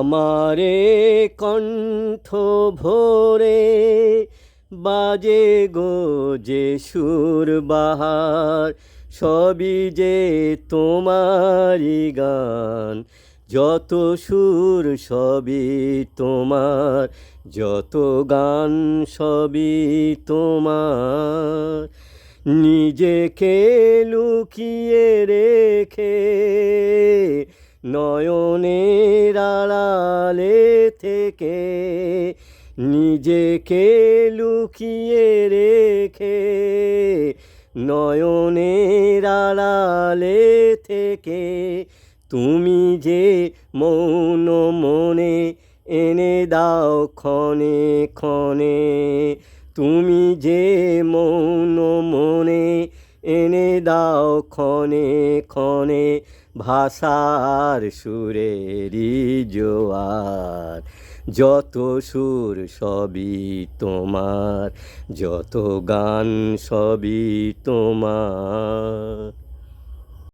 আমারে কণ্ঠ ভরে বাজে গো যে সুর বাহার, সবই যে তোমারই গান। যত সুর সবই তোমার, যত গান সবই তোমার। নিজেকে লুকিয়ে রেখে নয়নের আড়ালে থেকে, নিজেকে লুকিয়ে রেখে নয়নের আড়ালে থেকে, তুমি যে মৌন মনে এনে দাও ক্ষণে ক্ষণে। তুমি যে মৌন মনে এনে দাও ক্ষণে ক্ষণে, ভাষার সুরেরই জোয়ার। যত সুর সবই তোমার, যত গান সবই তোমার।